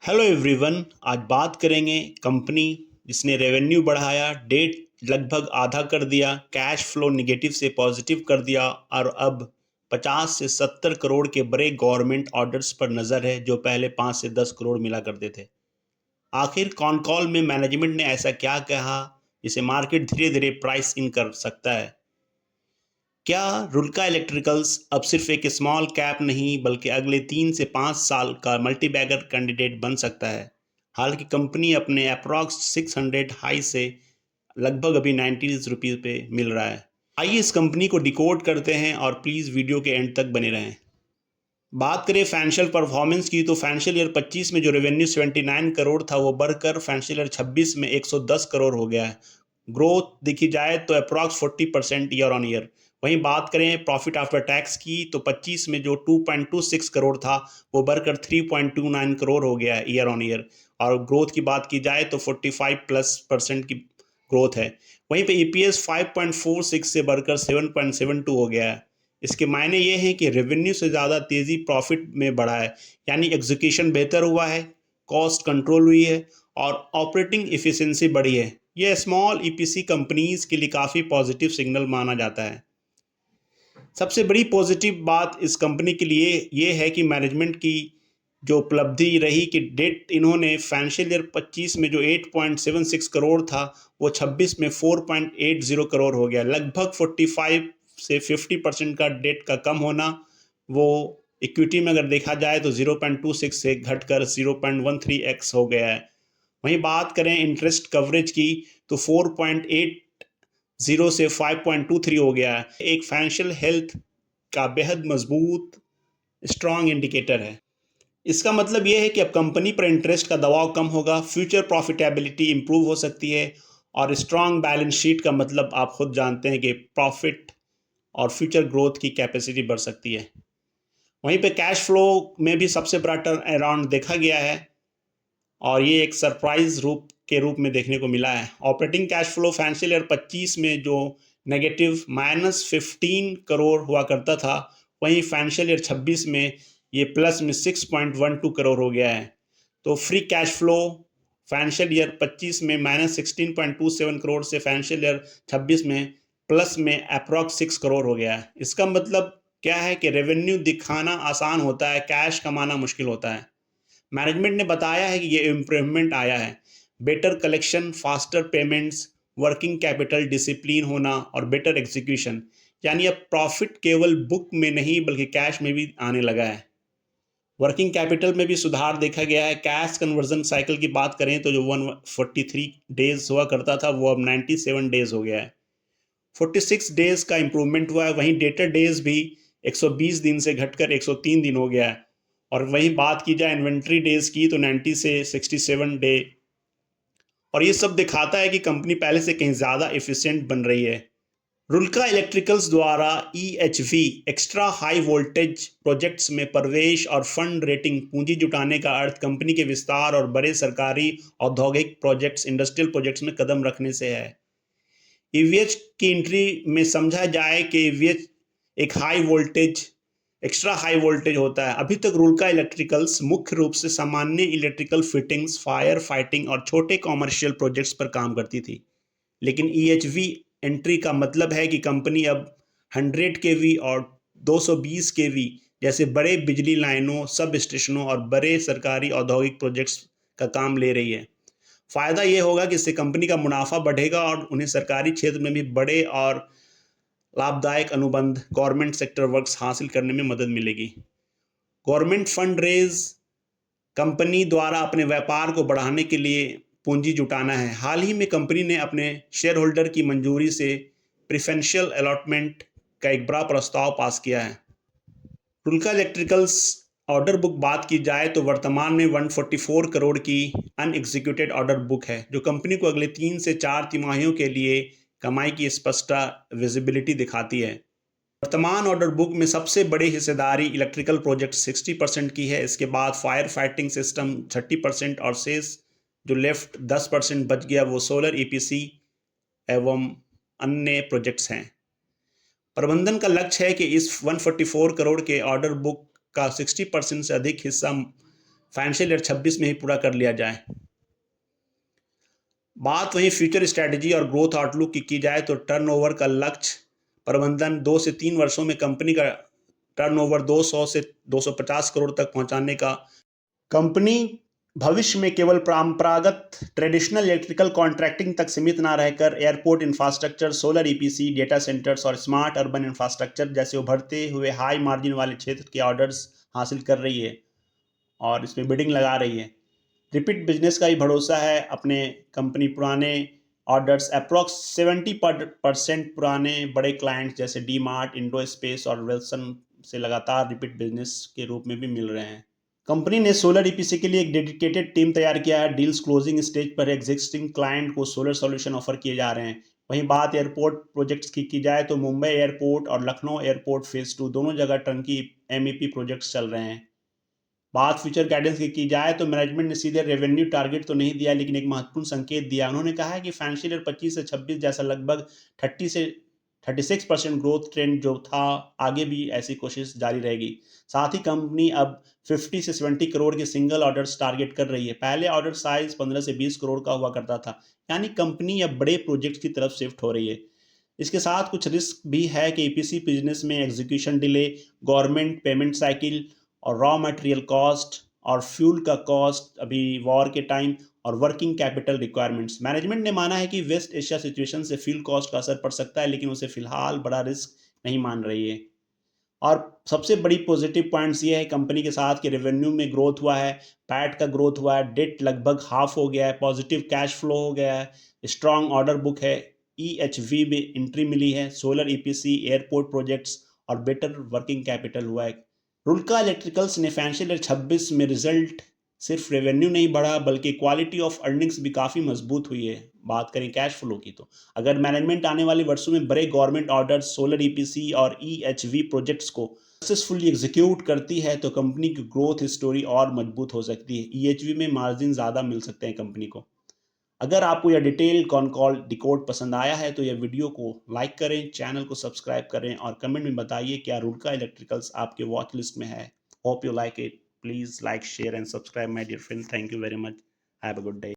Hello everyone. आज बात करेंगे कंपनी जिसने रेवेन्यू बढ़ाया, डेट लगभग आधा कर दिया, कैश फ्लो निगेटिव से पॉजिटिव कर दिया और अब 50 से 70 करोड़ के बड़े गवर्नमेंट ऑर्डर्स पर नज़र है जो पहले 5 से 10 करोड़ मिला करते थे। आखिर कॉन कॉल में मैनेजमेंट ने ऐसा क्या कहा जिसे मार्केट धीरे धीरे प्राइस इन कर सकता है? क्या रुल्का इलेक्ट्रिकल्स अब सिर्फ एक स्मॉल कैप नहीं बल्कि अगले 3 से 5 साल का मल्टीबैगर कैंडिडेट बन सकता है? हालांकि कंपनी अपने अप्रॉक्स 600 हाई से लगभग अभी 90 रुपीज़ पे मिल रहा है। आइए इस कंपनी को डिकोड करते हैं और प्लीज़ वीडियो के एंड तक बने रहें। बात करें फाइनेंशियल परफॉर्मेंस की तो फाइनेंशियल ईयर 25 में जो रेवेन्यू 79 करोड़ था वो बढ़कर फाइनेंशियल ईयर 26 में 110 करोड़ हो गया है। ग्रोथ देखी जाए तो अप्रॉक्स 40% ईयर ऑन ईयर। वहीं बात करें प्रॉफिट आफ्टर टैक्स की तो 25 में जो 2.26 करोड़ था वो बढ़कर 3.29 करोड़ हो गया है ईयर ऑन ईयर। और ग्रोथ की बात की जाए तो 45+% की ग्रोथ है। वहीं पे ईपीएस 5.46 से बढ़कर 7.72 हो गया है। इसके मायने ये हैं कि रेवेन्यू से ज़्यादा तेज़ी प्रॉफिट में बढ़ा है, यानी एग्जीक्यूशन बेहतर हुआ है, कॉस्ट कंट्रोल हुई है और ऑपरेटिंग इफ़िशिएंसी बढ़ी है। यह स्मॉल ईपीसी कंपनीज के लिए काफ़ी पॉजिटिव सिग्नल माना जाता है। सबसे बड़ी पॉजिटिव बात इस कंपनी के लिए ये है कि मैनेजमेंट की जो उपलब्धि रही कि डेट इन्होंने फाइनेंशियल ईयर 25 में जो 8.76 करोड़ था वो 26 में 4.80 करोड़ हो गया। लगभग 45 से 50% का डेट का कम होना, वो इक्विटी में अगर देखा जाए तो 0.26 से घटकर 0.13x हो गया है। वहीं बात करें इंटरेस्ट कवरेज की तो 4.80 से 5.23 हो गया है। एक फाइनेंशियल हेल्थ का बेहद मजबूत स्ट्रॉन्ग इंडिकेटर है। इसका मतलब यह है कि अब कंपनी पर इंटरेस्ट का दबाव कम होगा, फ्यूचर प्रॉफिटेबिलिटी इंप्रूव हो सकती है और स्ट्रॉन्ग बैलेंस शीट का मतलब आप खुद जानते हैं कि प्रॉफिट और फ्यूचर ग्रोथ की कैपेसिटी बढ़ सकती है। वहीं पे कैश फ्लो में भी सबसे बड़ा टर्न अराउंड देखा गया है और ये एक सरप्राइज रूप के रूप में देखने को मिला है। Operating cash flow financial year 25 में जो नेगेटिव -15 करोड़ हुआ करता था, वहीं फाइनेंशियल ईयर 26 में ये प्लस में 6.12 करोड़ हो गया है। तो free cash flow financial year 25 में -16.27 करोड़ से फाइनेंशियल ईयर 26 में प्लस में अप्रॉक्स 6 करोड़ हो गया है। इसका मतलब क्या है कि रेवेन्यू दिखाना आसान होता है, कैश कमाना मुश्किल होता है। मैनेजमेंट ने बताया है कि ये इम्प्रूवमेंट आया है, better collection, faster payments, working capital discipline होना और बेटर एग्जीक्यूशन, यानी अब प्रॉफिट केवल बुक में नहीं बल्कि कैश में भी आने लगा है। वर्किंग कैपिटल में भी सुधार देखा गया है। कैश कन्वर्जन साइकिल की बात करें तो जो 143 डेज हुआ करता था वो अब 97 डेज हो गया है। 46 डेज का इंप्रूवमेंट हुआ है। वहीं डेटर डेज भी 120 दिन से घटकर 103 दिन हो गया है। और वहीं बात की जाए इन्वेंट्री डेज की तो 90 से 67 डे। और ये सब दिखाता है कि कंपनी पहले से कहीं ज़्यादा एफिशिएंट बन रही है। रुल्का इलेक्ट्रिकल्स द्वारा EHV extra high voltage projects में प्रवेश और फंड रेटिंग पूंजी जुटाने का अर्थ कंपनी के विस्तार और बड़े सरकारी औद्योगिक प्रोजेक्ट्स, इंडस्ट्रियल प्रोजेक्ट्स में कदम रखने से है। ईवीएच की एंट्री में समझा जाए कि ईवीएच एक high voltage extra high voltage होता है। अभी तक रुल्का इलेक्ट्रिकल्स मुख्य रूप से सामान्य इलेक्ट्रिकल फिटिंग्स, फायर फाइटिंग और छोटे कॉमर्शियल प्रोजेक्ट्स पर काम करती थी, लेकिन EHV एंट्री का मतलब है कि कंपनी अब 100 केवी और 220 केवी जैसे बड़े बिजली लाइनों, सब स्टेशनों और बड़े सरकारी औद्योगिक प्रोजेक्ट्स का काम ले रही है। फ़ायदा ये होगा कि इससे कंपनी का मुनाफा बढ़ेगा और उन्हें सरकारी क्षेत्र में भी बड़े और लाभदायक अनुबंध, गवर्नमेंट सेक्टर वर्क्स हासिल करने में मदद मिलेगी। गवर्नमेंट फंड रेज कंपनी द्वारा अपने व्यापार को बढ़ाने के लिए पूंजी जुटाना है। हाल ही में कंपनी ने अपने शेयर होल्डर की मंजूरी से प्रेफरेंशियल अलॉटमेंट का एक बड़ा प्रस्ताव पास किया है। रुल्का इलेक्ट्रिकल्स ऑर्डर बुक बात की जाए तो वर्तमान में 144 करोड़ की अनएग्जीक्यूटेड ऑर्डर बुक है, जो कंपनी को अगले 3 से 4 तिमाहियों के लिए कमाई की स्पष्ट विजिबिलिटी दिखाती है। वर्तमान ऑर्डर बुक में सबसे बड़ी हिस्सेदारी इलेक्ट्रिकल प्रोजेक्ट 60% की है। इसके बाद फायर फाइटिंग सिस्टम 30% और शेष जो लेफ्ट 10% बच गया वो सोलर EPC एवं अन्य प्रोजेक्ट्स हैं। प्रबंधन का लक्ष्य है कि इस 144 करोड़ के ऑर्डर बुक का 60% से अधिक हिस्सा फाइनेंशियल ईयर 26 में ही पूरा कर लिया जाए। बात वहीं फ्यूचर स्ट्रैटेजी और ग्रोथ आउटलुक की जाए तो टर्नओवर का लक्ष्य प्रबंधन 2 से 3 वर्षों में कंपनी का टर्नओवर 200 से 250 करोड़ तक पहुंचाने का। कंपनी भविष्य में केवल परंपरागत ट्रेडिशनल इलेक्ट्रिकल कॉन्ट्रैक्टिंग तक सीमित ना रहकर airport infrastructure, solar EPC, data centres और स्मार्ट अर्बन इंफ्रास्ट्रक्चर जैसे उभरते हुए हाई मार्जिन वाले क्षेत्र के ऑर्डर्स हासिल कर रही है और इसमें बिडिंग लगा रही है। रिपीट बिजनेस का ही भरोसा है अपने कंपनी। पुराने ऑर्डर्स अप्रोक्स 70% पुराने बड़े क्लाइंट्स जैसे डी मार्ट, इंडो स्पेस और विल्सन से लगातार रिपीट बिजनेस के रूप में भी मिल रहे हैं। कंपनी ने सोलर ईपीसी के लिए एक डेडिकेटेड टीम तैयार किया है। डील्स क्लोजिंग स्टेज पर एग्जिस्टिंग क्लाइंट को सोलर सॉल्यूशन ऑफर किए जा रहे हैं। वहीं बात एयरपोर्ट प्रोजेक्ट्स की जाए तो मुंबई एयरपोर्ट और लखनऊ एयरपोर्ट फेज 2 दोनों जगह टंकी एमईपी प्रोजेक्ट्स चल रहे हैं। बात फ्यूचर गाइडेंस की जाए तो मैनेजमेंट ने सीधे रेवेन्यू टारगेट तो नहीं दिया, लेकिन एक महत्वपूर्ण संकेत दिया। उन्होंने कहा है कि फाइनेंशियल ईयर 25 से 26 जैसा लगभग 30 से 36% ग्रोथ ट्रेंड जो था, आगे भी ऐसी कोशिश जारी रहेगी। साथ ही कंपनी अब 50 से 70 करोड़ के सिंगल ऑर्डर्स टारगेट कर रही है। पहले ऑर्डर साइज 15 से 20 करोड़ का हुआ करता था, यानी कंपनी अब बड़े प्रोजेक्ट्स की तरफ शिफ्ट हो रही है। इसके साथ कुछ रिस्क भी है कि ईपीसी बिजनेस में execution delay, government payment cycle और रॉ मटेरियल कॉस्ट और फ्यूल का कॉस्ट अभी वॉर के टाइम और वर्किंग कैपिटल रिक्वायरमेंट्स। मैनेजमेंट ने माना है कि वेस्ट एशिया सिचुएशन से फ्यूल कॉस्ट का असर पड़ सकता है, लेकिन उसे फिलहाल बड़ा रिस्क नहीं मान रही है। और सबसे बड़ी पॉजिटिव पॉइंट्स ये है कंपनी के साथ कि रेवेन्यू में ग्रोथ हुआ है, पैट का ग्रोथ हुआ है, डेट लगभग हाफ हो गया है, पॉजिटिव कैश फ्लो हो गया है, स्ट्रांग ऑर्डर बुक है, ईएचवी में एंट्री मिली है, सोलर ईपीसी, एयरपोर्ट प्रोजेक्ट्स और बेटर वर्किंग कैपिटल हुआ है। रुल्का इलेक्ट्रिकल्स ने फाइनेंशियल ईयर 26 में रिजल्ट सिर्फ रेवेन्यू नहीं बढ़ा बल्कि क्वालिटी ऑफ अर्निंग्स भी काफ़ी मजबूत हुई है। बात करें कैश फ्लो की तो अगर मैनेजमेंट आने वाले वर्षों में बड़े गवर्नमेंट ऑर्डर्स, सोलर ईपीसी और ईएचवी प्रोजेक्ट्स को सक्सेसफुली एग्जीक्यूट करती है तो कंपनी की ग्रोथ स्टोरी और मजबूत हो सकती है। ईएचवी में मार्जिन ज़्यादा मिल सकते हैं कंपनी को। अगर आपको यह डिटेल कॉन कॉल डिकोड पसंद आया है तो यह वीडियो को लाइक करें, चैनल को सब्सक्राइब करें और कमेंट में बताइए क्या रुल्का इलेक्ट्रिकल्स आपके वॉच लिस्ट में है। Hope you like it. Please like, share and subscribe my dear friend. Thank you very much. Have a good day.